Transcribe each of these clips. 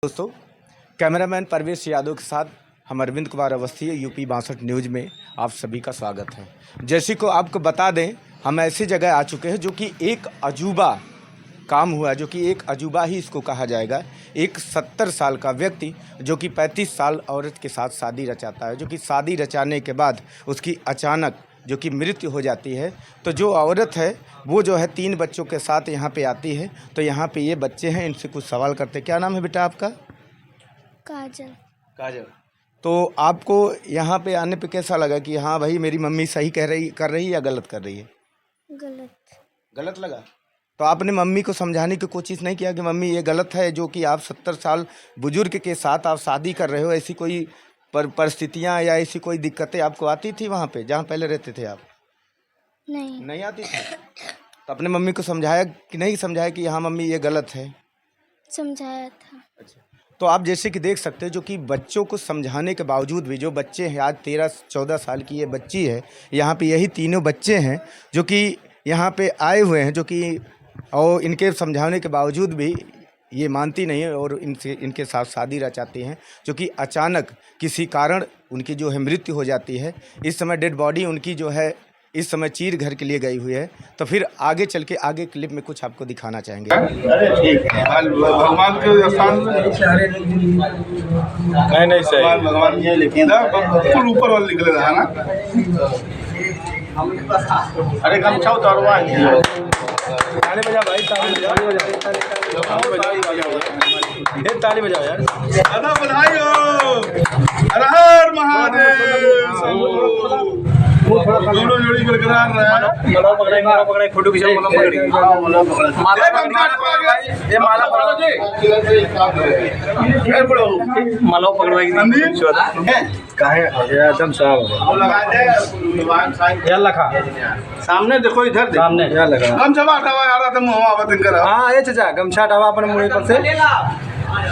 दोस्तों, कैमरामैन परवेश यादव के साथ हम अरविंद कुमार अवस्थी, यूपी 62 न्यूज़ में आप सभी का स्वागत है। जैसे को आपको बता दें, हम ऐसी जगह आ चुके हैं जो कि एक अजूबा काम हुआ, जो कि एक अजूबा ही इसको कहा जाएगा। एक 70 साल का व्यक्ति जो कि 35 साल औरत के साथ शादी रचाता है, जो कि शादी रचाने के बाद उसकी अचानक जो कि मृत्यु हो जाती है। तो जो औरत है वो जो है 3 बच्चों के साथ यहाँ पे आती है। तो यहाँ पे ये बच्चे हैं, इनसे कुछ सवाल करते हैं। क्या नाम है बेटा आपका? काजल। काजल। तो आपको यहाँ पे आने पे कैसा लगा कि हाँ भाई मेरी मम्मी सही कर रही है या गलत कर रही है? गलत। गलत लगा। तो आपने मम्मी को समझाने की कोशिश नहीं किया कि मम्मी ये गलत है, जो कि आप 70 साल बुजुर्ग के साथ आप शादी कर रहे हो? ऐसी कोई परिस्थितियाँ या ऐसी कोई दिक्कतें आपको आती थी वहाँ पे जहाँ पहले रहते थे आप? नहीं। नहीं आती थी। तो अपने मम्मी को समझाया कि नहीं समझाया कि हाँ मम्मी ये गलत है? समझाया था। अच्छा। तो आप जैसे कि देख सकते हैं, जो कि बच्चों को समझाने के बावजूद भी जो बच्चे हैं, आज 13-14 साल की ये बच्ची है, यहाँ पे यही तीनों बच्चे हैं जो कि यहाँ पे आए हुए हैं, जो कि और इनके समझाने के बावजूद भी ये मानती नहीं है और इनके साथ शादी रचाती हैं, जो कि अचानक किसी कारण उनकी जो है मृत्यु हो जाती है। इस समय डेड बॉडी उनकी जो है इस समय चीर घर के लिए गई हुई है। तो फिर आगे चल के आगे क्लिप में कुछ आपको दिखाना चाहेंगे। अरे ठीक है, भगवान के स्थान नहीं सही, भगवान ये लिखे ना, बिल्कुल ऊपर वाला निकले रहा ना। अरे गमछा उतारवा है, ताली बजा भाई, ताली बजाओ यार, दादा बधाई हो, हर हर महादेव। दोनों जोड़ी बरकरार रहे। माला पकड़ाई फोटो खिंचाओ, माला पकड़ाई, ये माला पकड़ो जी, माला पकड़वाई काहे एकदम साहब लगा दे यार, लखा सामने देखो, इधर सामने यार लगा गमछा हटावा यार, तुम मुंह आवत कर। हां ये चाचा गमछा हटावा अपन मुंह पर से,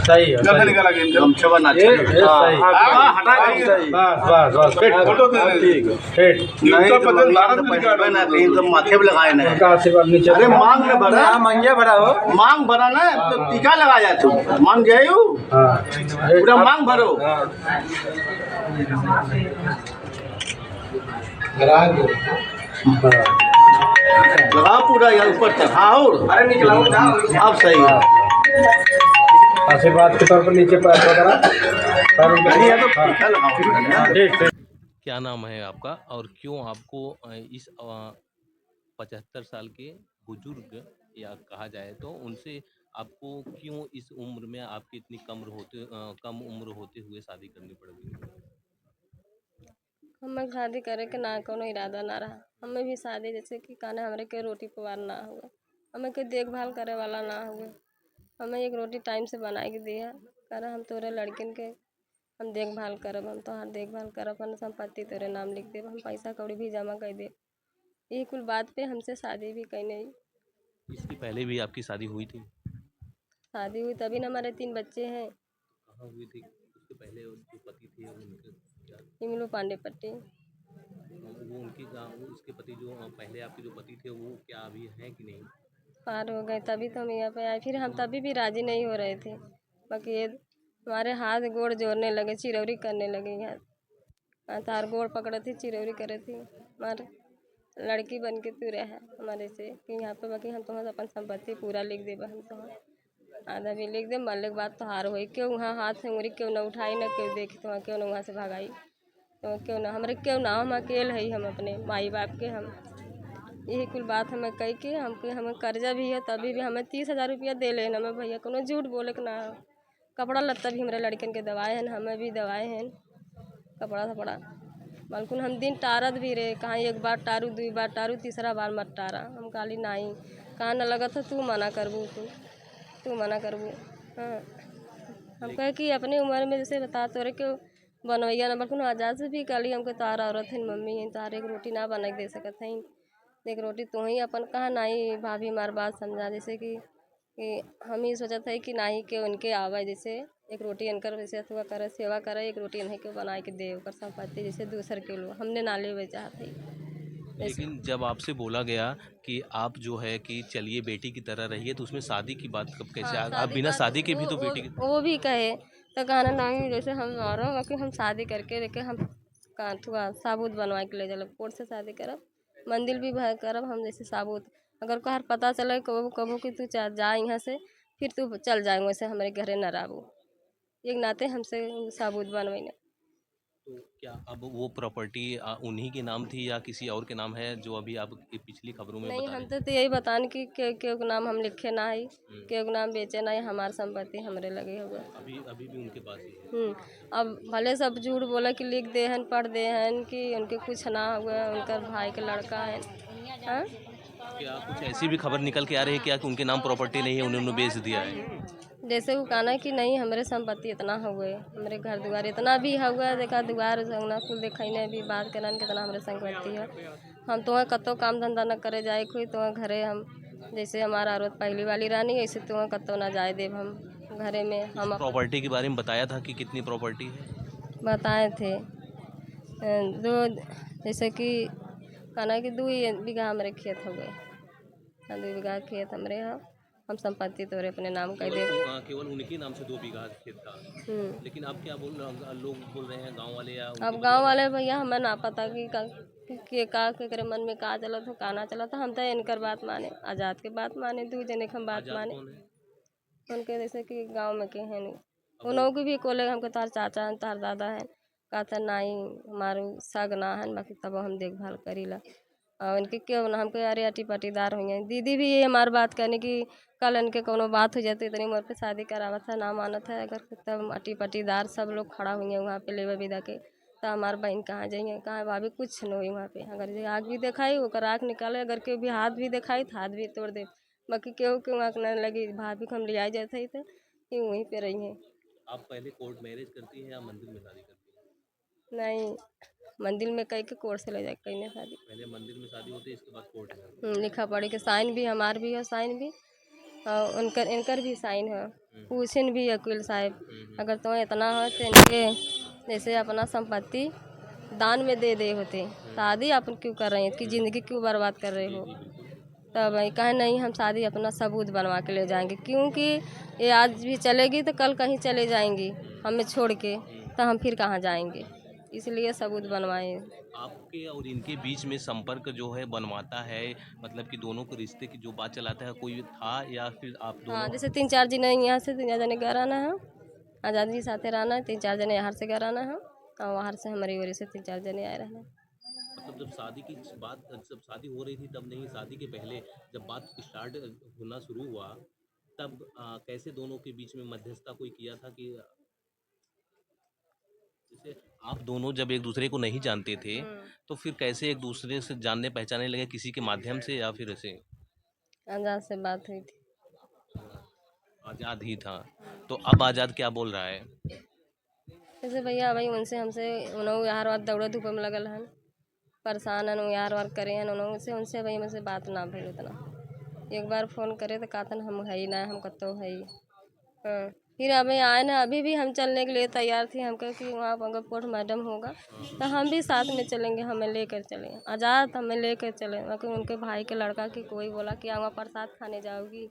सही है, गमछा निकाला के गमछा बना ये सही, हां हटा सही, बस बस फोटो ठीक है, नहीं तो बदल भारत में निकाल ना, कहीं तो माथे पे लगाए ना, का से बात नीचे। अरे मांग में भरा, मांगिया भरा हो, मांग भरा ना तो टीका लगा जा, तू मांग गए हो। हां पूरा मांग भरो, लगा पूरा यार ऊपर तक। हाँ और अरे निकलाओ अब सही है, आशीर्वाद के तौर पर नीचे पैर वगैरह तो क्या नाम है आपका और क्यों आपको इस 75 साल के बुजुर्ग या कहा जाए तो उनसे आपको क्यों इस उम्र में आपकी इतनी कम उम्र होते हुए शादी करनी पड़ गई? हमें शादी करे के ना कोनो इरादा ना रहा। हमें भी शादी जैसे कि कहना हमरे के रोटी पवार ना हुए, हमें के देखभाल करे वाला ना हुए। हमें एक रोटी टाइम से बना के दिया, कह हम तोरे लड़किन के हम देखभाल करब, हम तोहार देखभाल करब, अपन संपत्ति तेरे नाम लिख देब, हम पैसा कौड़ी भी जमा कर देब। यही कुल बात पे हमसे शादी भी कही नहीं। इसके पहले भी आपकी शादी हुई थी? शादी हुई तभी ना, हमारे 3 बच्चे हैं। कहाँ हुई थी? उसके पहले उसके पति थे उनके क्या? इमलू पांडे पट्टी। वो उनके गाँव, उसके पति जो पहले आपके जो पति थे वो क्या अभी हैं कि नहीं? पार हो गए तभी तो हम यहाँ पे आए। फिर हम तभी भी राजी नहीं हो रहे थे, बाकी ये हमारे हाथ गोड़ जोड़ने लगे, चिरौरी करने लगे। यहाँ तार गोड़ पकड़े थी, चिरौरी करे थी, हमारे लड़की बन के तू रहा हमारे से कि यहाँ पे, बाकी हम तुम्हारा अपन संपत्ति पूरा लिख देब, हम तो आधा भी लिख दे, मरने के बाद तो हार हो। क्यों वहाँ हाथ से उंगली क्यों ना उठाई, ना क्यों देखी तो क्यों ना वहाँ से भगाई, तो क्यों ना हमारे क्यों ना, हम अकेले है, हम अपने माई बाप के हम यही कुल बात हमें कही कि हमके हमें कर्जा भी है, तभी भी हमें 30,000 रुपया दे लेना। हमें भैया कोनो झूठ बोले के ना, कपड़ा लत्ता भी हमारे लड़कन के दवाए हैं, हमें भी दवाए हैं, कपड़ा थपड़ा बल्कुल हम दिन टारत भी रहे। कहाँ एक बार टारू, 2 बार टारू, तीसरा बार मत टारा। हम काली नहीं, कहाँ न लगा था तू मना करबू, तू मना करबू। हाँ हम कहे कि अपनी उम्र में जैसे बता तो रहे क्यों बनवैया न बल्कुल आजाद से भी काली हमको तारा औरत है, मम्मी है, तार एक रोटी ना बना के दे सकत है, एक रोटी तो ही अपन कहा नहीं। भाभी हमारी बात समझा, जैसे कि हम ही सोचते है कि नहीं कि उनके आवे, जैसे एक रोटी इनकर वैसे अथवा करे, सेवा करे, एक रोटी इन्हें के बना के दे, संपत्ति जैसे दूसर के लोग हमने ना ले चाहते। लेकिन जब आपसे बोला गया कि आप जो है कि चलिए बेटी की तरह रहिए, तो उसमें शादी की बात कब कैसे हाँ, आप बिना का शादी के भी वो तो वो बेटी की वो भी कहे तो कहना नहीं, जैसे हम और कि हम शादी करके लेके हम थोड़ा साबूत बनवा के ले चलो, कोर्ट से शादी करब, मंदिर भी भर करब हम जैसे साबूत। अगर कहर पता चले कबू कबू कि तू जा यहाँ से, फिर तू चल जाए वैसे हमारे घरे न रहबू, एक नाते हमसे साबूत बनवाई। तो क्या अब वो प्रॉपर्टी उन्हीं के नाम थी या किसी और के नाम है, जो अभी आप ये पिछली खबरों में नहीं, बता हम रहे तो यही बतान कि केहू के नाम हम लिखे ना है, हैं? केहू के नाम बेचे ना है, हमार संपत्ति हमरे लगे हुए। अभी अभी भी उनके पास ही है। अब भले सब झूठ बोला कि लिख दे हन पढ़ दे हन कि उनके कुछ ना हुआ, उनकर भाई के लड़का है। हाँ, क्या कुछ ऐसी भी खबर निकल के आ रही है क्या कि उनके नाम प्रॉपर्टी नहीं है, उन्होंने बेच दिया है? जैसे वो कहना कि नहीं हमारे संपत्ति इतना हो गए, हमारे घर द्वार इतना भी हो गया, देखा द्वार अंगना कुल देखने भी बात करन कितना हमारे संपत्ति है। हम तो कतो काम धंधा न करे जाए कोई तो घरे हम जैसे हमारा औरत पहली वाली रानी, ऐसे तो कतो ना जाए देव हम घरे में हम प्रॉपर्टी के बारे में बताया था कि कितनी प्रॉपर्टी है? बताए थे दो, जैसे कि कहना कि 2 बीघा हमारे खेत हो गए, 2 बीघा खेत हमारे हो, हम संपत्ति तोरे अपने नाम कर दे। केवल उनके नाम से 2 बीघा खेत था। लेकिन अब क्या बोल रहे लोग बोल रहे हैं गांव वाले या अब गांव वाले भैया हमें ना पता कि का केकरे मन में का चलत हो का ना चलत हो, हम तो इनकर बात माने, आज़ाद के बात माने, 2 जने के हम बात आजाद माने। कौन है? उनके जैसे कि गांव में के हैं नहीं, उन की भी कोले हमको तार चाचा हैं तार दादा हैं, कहता नहीं हमारू सग ना है, बाकी तब हम देखभाल करीला। और इनके क्यों ना हमको अरे अटी पटीदार हुई हैं, दीदी भी ये हमारी बात करने की कल इनके कोनो बात हो जाती इतनी उम्र पे शादी करावा था ना मानत है, अगर तब अटी पटीदार सब लोग खड़ा हुई हैं वहाँ पे लेवा विदा के, तो हमार बहन कहाँ जाइए, कहाँ भाभी कुछ नहीं हुई वहाँ पे, अगर जो आग भी दिखाई ओकर आँख निकाले, अगर के भी हाथ भी दिखाई तो हाथ भी तोड़ दे, बाकी केहू के आँख न लगी, भाभी को हम ले जाते थे कि वहीं पे रही हैं। आप पहले कोर्ट मैरिज करती हैं या मंदिर में शादी करती हैं? नहीं, मंदिर में कई के कोर्ट से ले जाके कहीं शादी, पहले मंदिर में शादी होती है, इसके बाद कोर्ट में। लिखा पढ़ी के साइन भी हमार भी है, साइन भी और उनकर इनकर भी साइन है, पूछन भी वकील साहब अगर तो इतना हो तो इनके जैसे अपना संपत्ति दान में दे होते, शादी अपन क्यों कर रहे हैं, इसकी ज़िंदगी क्यों बर्बाद कर रहे हो, तब कहे नहीं हम शादी अपना सबूत बनवा के ले जाएंगे, क्योंकि ये आज भी चलेगी तो कल कहीं चले जाएंगी हमें छोड़ के, तो हम फिर कहाँ जाएंगे, इसलिए सबूत बनवाए। आपके और इनके बीच में संपर्क जो है बनवाता है, मतलब कि दोनों को रिश्ते की जो बात चलाता है, कोई था या फिर आप हाँ, दोनों? जैसे 3-4 जने यहाँ से 3 जने घर आना है, आज़ादी के साथ रहना है, 3-4 जने यहाँ से घर आना है और वहाँ से हमारी वजह से 3-4 जने आए रहना। मतलब जब शादी की बात, जब शादी हो रही थी तब नहीं, शादी के पहले जब बात स्टार्ट होना शुरू हुआ तब कैसे दोनों के बीच में मध्यस्थता कोई किया था कि जैसे आप दोनों जब एक दूसरे को नहीं जानते थे तो फिर कैसे एक दूसरे से जानने पहचानने लगे, किसी के माध्यम से या फिर ऐसे? आज़ाद से बात हुई थी। आज़ाद ही था। तो अब आज़ाद क्या बोल रहा है? जैसे भैया भाई उनसे हमसे उन्होंने यार वार दौड़े धूप में लगल हन, परेशान हन यार वार करे हन, उन्होंने उनसे भाई हमसे बात ना भइल उतना, एक बार फ़ोन करे तो कहतन हम है ही ना, हम कतो है ही। हाँ, फिर अभी आए ना, अभी भी हम चलने के लिए तैयार थे, हम कहे कि वहाँ पर अगर पोस्ट मैडम होगा तो हम भी साथ में चलेंगे, हमें लेकर चलें आज़ाद, हमें लेकर चलें, बाकी उनके भाई के लड़का की कोई बोला कि वहाँ प्रसाद खाने जाओगी,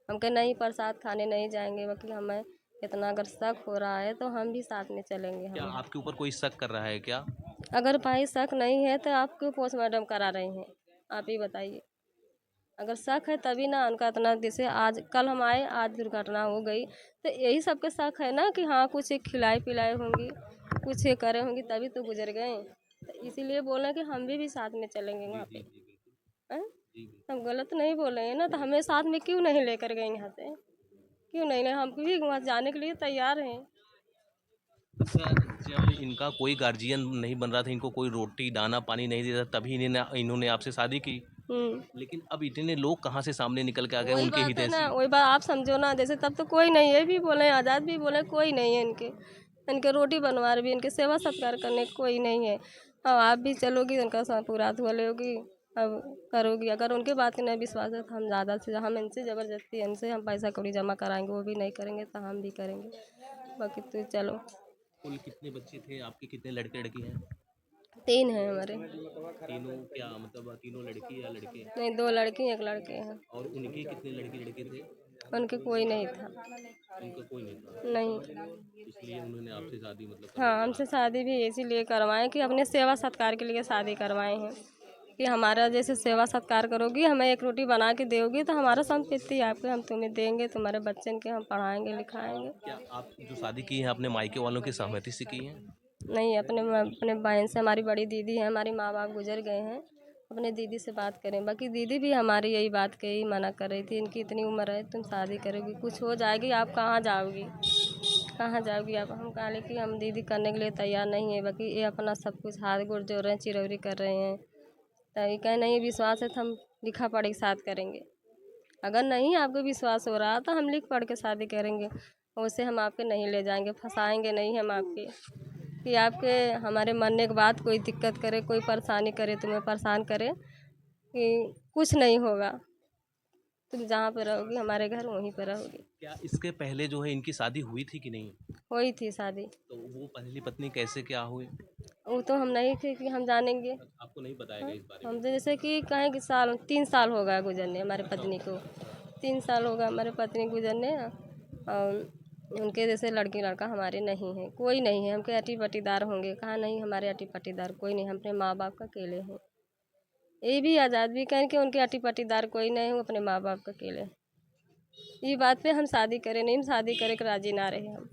हम कहे नहीं प्रसाद खाने नहीं जाएंगे, बाकी हमें इतना अगर शक हो रहा है तो हम भी साथ में चलेंगे। क्या हम आपके ऊपर कोई शक कर रहा है क्या? अगर भाई शक नहीं है तो आप क्यों पोस्ट मैडम करा रहे हैं, आप ही बताइए, अगर शक है तभी ना उनका इतना, जैसे आज कल हम आए आज दुर्घटना हो गई तो यही सबके शक है ना कि हाँ कुछ खिलाई पिलाई होंगी, कुछ ये करे होंगी तभी तो गुजर गए, तो इसीलिए बोले कि हम भी साथ में चलेंगे वहाँ पे। हैं? हम गलत नहीं बोल रहे हैं ना, तो हमें साथ में क्यों नहीं लेकर गए यहाँ से, क्यों नहीं, हम भी वहाँ जाने के लिए तैयार हैं। अच्छा, जब इनका कोई गार्जियन नहीं बन रहा था, इनको कोई रोटी दाना पानी नहीं देता, तभी इन्होंने आपसे शादी की। लेकिन अब इतने लोग कहाँ से सामने निकल के आ गए वही उनके बात है हितैषी? ना, वही बात आप समझो ना, जैसे तब तो कोई नहीं है, भी बोले आज़ाद भी बोले कोई नहीं है इनके, इनके रोटी बनवा रहे भी, इनके सेवा सत्कार करने कोई नहीं है। अब आप भी चलोगी उनका पूरा हुआ लोगी, अब करोगी, अगर उनके बात के नहीं विश्वास है तो हम ज़्यादा से हम इनसे ज़बरदस्ती इनसे हम पैसा कौड़ी जमा कराएंगे, वो भी नहीं करेंगे तो हम भी करेंगे, बाकी तो चलो। कुल कितने बच्चे थे आपके, कितने लड़के लड़की हैं? 3 हैं हमारे। तीनों क्या मतलब तीनों लड़की या लड़के? नहीं, 2 लड़की 1 लड़के हैं। और उनके कितने लड़की लड़के थे? उनके कोई नहीं था। उनका कोई नहीं था, नहीं। इसलिए उन्होंने आपसे शादी मतलब करने हाँ, का हमसे शादी भी इसीलिए करवाएं कि अपने सेवा सत्कार के लिए शादी करवाए हैं कि हमारा जैसे सेवा सत्कार करोगी, हमें एक रोटी बना के दोगी तो हमारा संपत्ति आपके हम तुम्हें देंगे, तुम्हारे बच्चन के हम पढ़ाएंगे लिखाएंगे। क्या आप जो शादी की है अपने मायके वालों की सहमति से की है? नहीं, अपने बहन से, हमारी बड़ी दीदी है, हमारे माँ बाप गुजर गए हैं, अपने दीदी से बात करें। बाकी दीदी भी हमारी यही बात कही, मना कर रही थी, इनकी इतनी उम्र है, तुम शादी करोगी, कुछ हो जाएगी, आप कहाँ जाओगी, कहाँ जाओगी आप। हम कहा कि हम दीदी करने के लिए तैयार नहीं है, बाकी ये अपना सब कुछ हाथ गोड़ जोड़ रहे हैं, चिरौरी कर रहे हैं। तभी कहे नहीं विश्वास है तो हम लिखा पढ़ी साथ करेंगे। अगर नहीं आपको विश्वास हो रहा तो हम लिख पढ़ के शादी करेंगे, उससे हम आपके नहीं ले जाएंगे, फंसाएंगे नहीं हम आपके कि आपके हमारे मरने के बाद कोई दिक्कत करे, कोई परेशानी करे, तुम्हें परेशान करे, कि कुछ नहीं होगा, तुम जहाँ पे रहोगी हमारे घर वहीं पे रहोगी। क्या इसके पहले जो है इनकी शादी हुई थी कि नहीं? हुई थी शादी। तो वो पहली पत्नी कैसे क्या हुई? वो तो हम नहीं थे कि हम जानेंगे। आपको नहीं बताया गया इस बारे में? हम तो जैसे कि कहें कि 3 साल हो गया गुजरने हमारे पत्नी को, 3 साल हो गया हमारे पत्नी गुजरने। और उनके जैसे लड़की लड़का हमारे नहीं है, कोई नहीं है। हमके अटी पटीदार होंगे, कहाँ नहीं, हमारे अटी पटीदार कोई नहीं, हम अपने माँ बाप का अकेले हैं। ये भी आज़ाद भी कहें कि उनके अटी पटीदार कोई नहीं, वो अपने माँ बाप का अकेले हैं। ये बात पे हम शादी करें नहीं, हम शादी करे के राजी ना रहे हम।